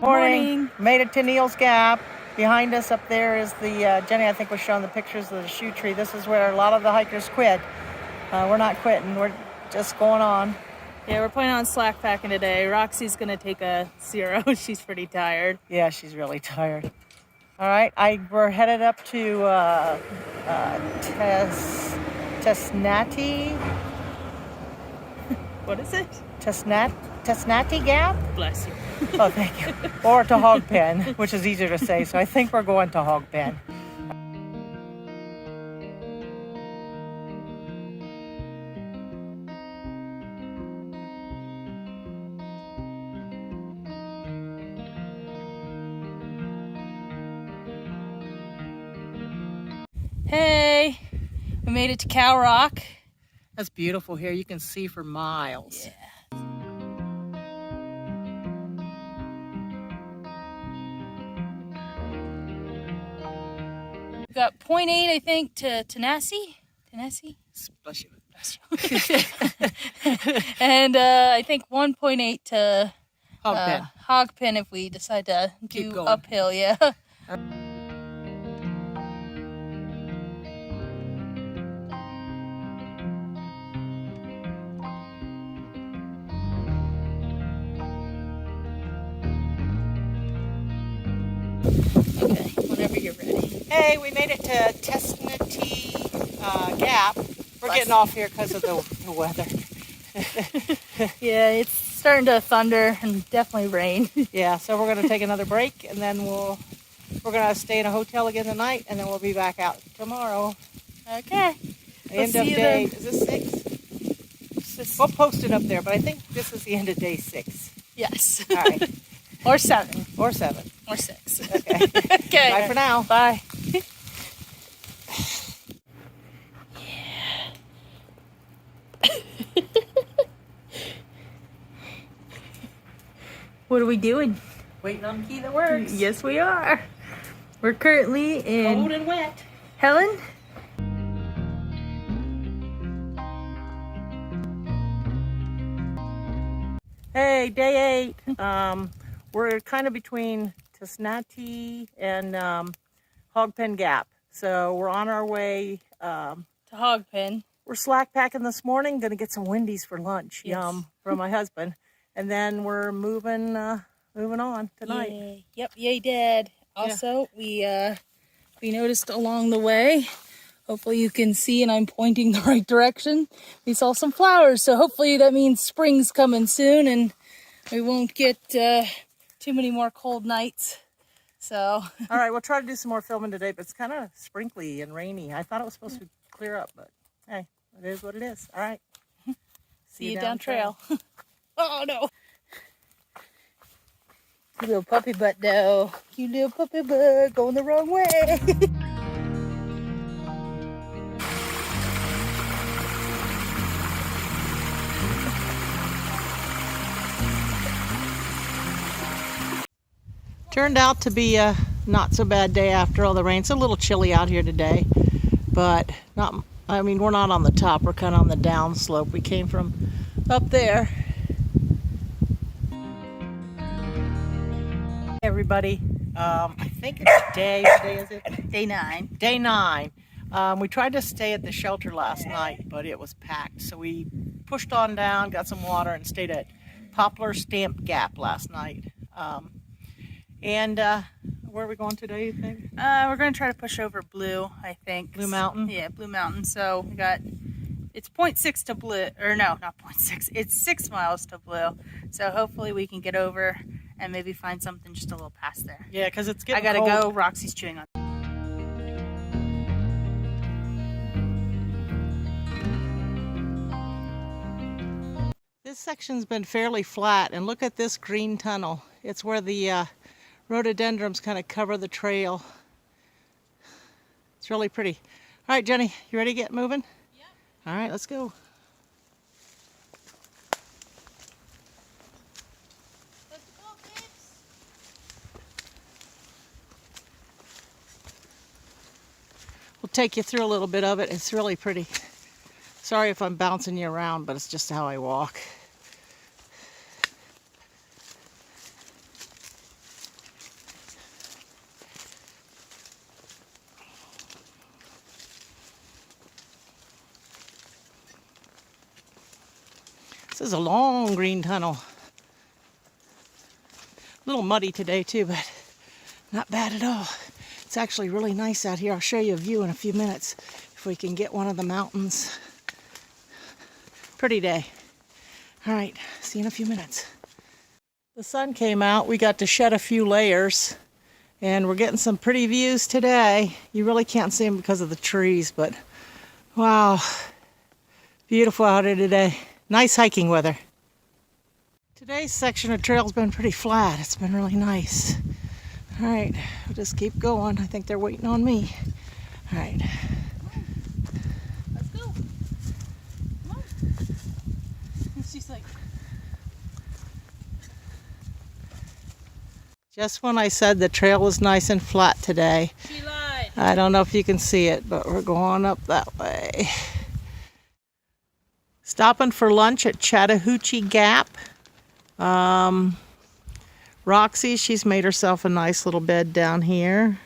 Morning. Made it to Neels Gap. Behind us up there is the, Jenny I think was showing the pictures of the shoe tree. This is where a lot of the hikers quit. We're not quitting, we're just going on. Yeah, we're planning on slack packing today. Roxie's gonna take a 0. She's pretty tired. Yeah, she's really tired. All right, we're headed up to Tesnati. What is it? Tesnati Gap? Bless you. Oh, thank you. Or to Hog Pen, which is easier to say. So I think we're going to Hog Pen. Hey, we made it to Cow Rock. That's beautiful here. You can see for miles. Yeah. We got 0.8, I think, to Tenassi. Bless you. And I think 1.8 to Hog Pen. Hog Pen if we decide to Keep do going. uphill, yeah. Okay, whenever you're ready. Hey, we made it to Tesnati Gap. We're getting off here because of the weather. Yeah, it's starting to thunder and definitely rain. Yeah, so we're going to take another break, and then we're going to stay in a hotel again tonight, and then we'll be back out tomorrow. Okay. End of day. Is this 6? We'll post it up there, but I think this is the end of day 6. Yes. All right. Or 7. Or 7. Or 6. Okay. Okay. Bye for now. Bye. What are we doing? Waiting on the key that works. Yes, we are. We're currently in Cold and wet. Helen. Hey, day 8. We're kind of between Tesnati and Hog Pen Gap. So we're on our way To Hog Pen. We're slack packing this morning. Gonna get some Wendy's for lunch. Yes. Yum, from my husband. And then we're moving on tonight. Yay. Yep, yay, Dad. Also, we noticed along the way, hopefully you can see and I'm pointing the right direction, we saw some flowers. So hopefully that means spring's coming soon and we won't get too many more cold nights. So. All right, we'll try to do some more filming today, but it's kind of sprinkly and rainy. I thought it was supposed to clear up, but hey, it is what it is. All right. See you down trail. Oh no. You little puppy butt though. You little puppy butt going the wrong way. Turned out to be a not so bad day after all the rain. It's a little chilly out here today, but we're not on the top. We're kind of on the down slope. We came from up there. Hey everybody, I think it's what day is it? Day 9. Day 9. We tried to stay at the shelter last night, but it was packed. So we pushed on down, got some water, and stayed at Poplar Stamp Gap last night. Where are we going today, you think? We're going to try to push over Blue, I think. Blue Mountain? Yeah, Blue Mountain. So we got, it's 0.6 to Blue, or no, not 0.6. It's 6 miles to Blue. So hopefully we can get over and maybe find something just a little past there. Yeah, because it's getting I got to cold. go. Roxie's chewing on. This section's been fairly flat, and look at this green tunnel. It's where the rhododendrons kind of cover the trail. It's really pretty. All right, Jenny, you ready to get moving? Yep. All right, let's go. Let's go, babes. We'll take you through a little bit of it. It's really pretty. Sorry if I'm bouncing you around, but it's just how I walk. This is a long green tunnel. A little muddy today too, but not bad at all. It's actually really nice out here. I'll show you a view in a few minutes if we can get one of the mountains. Pretty day. All right, see you in a few minutes. The sun came out. We got to shed a few layers, and we're getting some pretty views today. You really can't see them because of the trees, but wow, beautiful out here today. Nice hiking weather. Today's section of trail's been pretty flat. It's been really nice. All right, we'll just keep going. I think they're waiting on me. All right. Let's go. Come on. She's like... Just when I said the trail was nice and flat today, She lied. I don't know if you can see it, but we're going up that way. Stopping for lunch at Chattahoochee Gap. Roxie, she's made herself a nice little bed down here.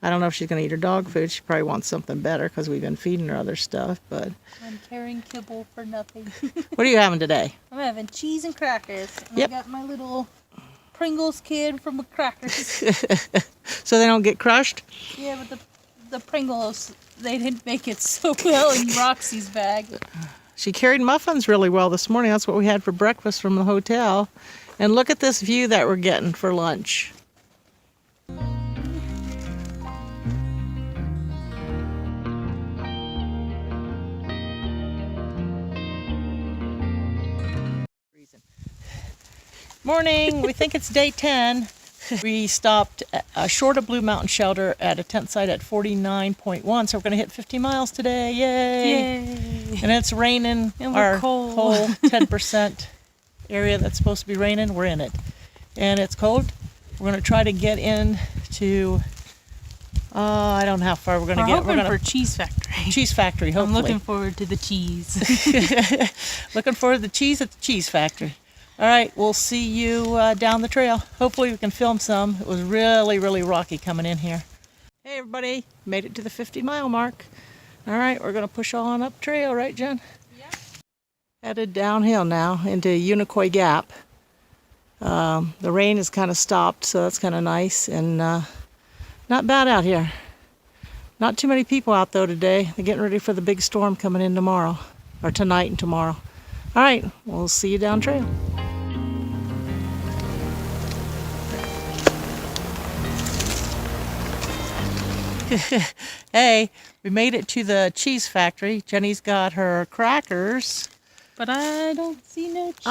I don't know if she's going to eat her dog food. She probably wants something better because we've been feeding her other stuff. But I'm carrying kibble for nothing. what are you having today? I'm having cheese and crackers. And Yep. I got my little Pringles kid from the crackers. So they don't get crushed? Yeah, but the Pringles, they didn't make it so well in Roxy's bag. She carried muffins really well this morning. That's what we had for breakfast from the hotel. And look at this view that we're getting for lunch. Morning. We think it's day 10. We stopped short of Blue Mountain Shelter at a tent site at 49.1, so we're going to hit 50 miles today. Yay! Yay! And it's raining. And we're Our cold. whole 10% area that's supposed to be raining, we're in it. And it's cold. We're going to try to get into, I don't know how far we're going to get. We're hoping for Cheese Factory. Cheese Factory, hopefully. I'm looking forward to the cheese. Looking forward to the cheese at the Cheese Factory. All right, we'll see you down the trail. Hopefully we can film some. It was really, really rocky coming in here. Hey everybody, made it to the 50-mile mark. All right, we're gonna push on up trail, right Jen? Yeah. Headed downhill now into Unicoi Gap. The rain has kind of stopped, so that's kind of nice, and not bad out here. Not too many people out though today. They're getting ready for the big storm coming in tomorrow, or tonight and tomorrow. All right, we'll see you down trail. Hey, we made it to the cheese factory. Jenny's got her crackers. But I don't see no cheese.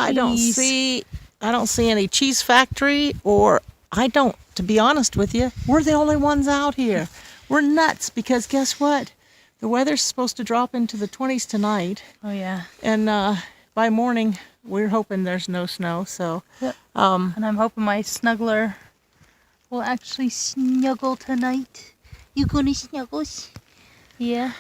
I don't see any cheese factory, or to be honest with you, we're the only ones out here. We're nuts because guess what? The weather's supposed to drop into the 20s tonight. Oh yeah. And by morning, we're hoping there's no snow, so. Yep. And I'm hoping my snuggler will actually snuggle tonight. You gonna snuggle? Yeah.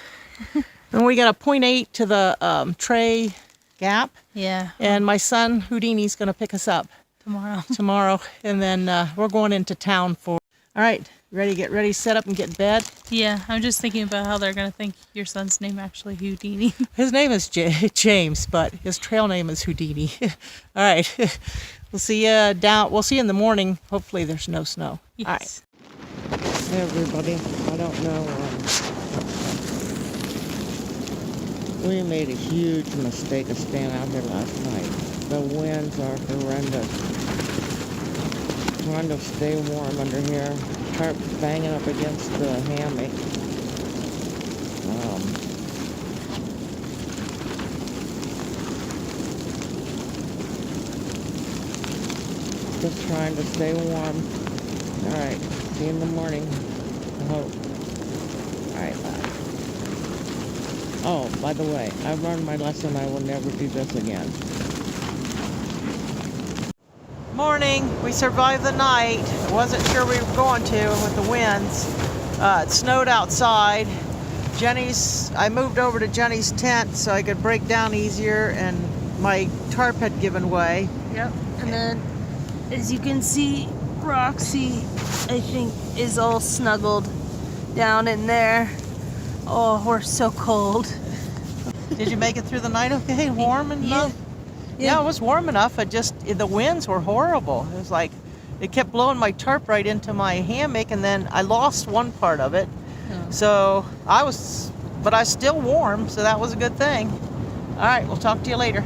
And we got a 0.8 to the Trey Gap. Yeah. And my son, Houdini's gonna pick us up Tomorrow. and then we're going into town for. All right, ready, get ready, set up and get in bed. Yeah, I'm just thinking about how they're gonna think your son's name actually Houdini. His name is James, but his trail name is Houdini. All right, we'll see you down. We'll see you in the morning. Hopefully, there's no snow. Yes. All right. Hey everybody, I don't know. We made a huge mistake of staying out here last night. The winds are horrendous. Trying to stay warm under here. Tarp banging up against the hammock. Just trying to stay warm. All right, see you in the morning. I hope. All right, bye. Oh, by the way, I've learned my lesson. I will never do this again. Morning. We survived the night. I wasn't sure we were going to with the winds. It snowed outside. I moved over to Jenny's tent so I could break down easier, and my tarp had given way. Yep. And then, as you can see, Roxie, I think, is all snuggled down in there. Oh, we're so cold. Did you make it through the night okay? Warm and Yeah. Yeah, it was warm enough. The winds were horrible. It was like, it kept blowing my tarp right into my hammock, and then I lost one part of it. Oh. So but I was still warm, so that was a good thing. All right, we'll talk to you later.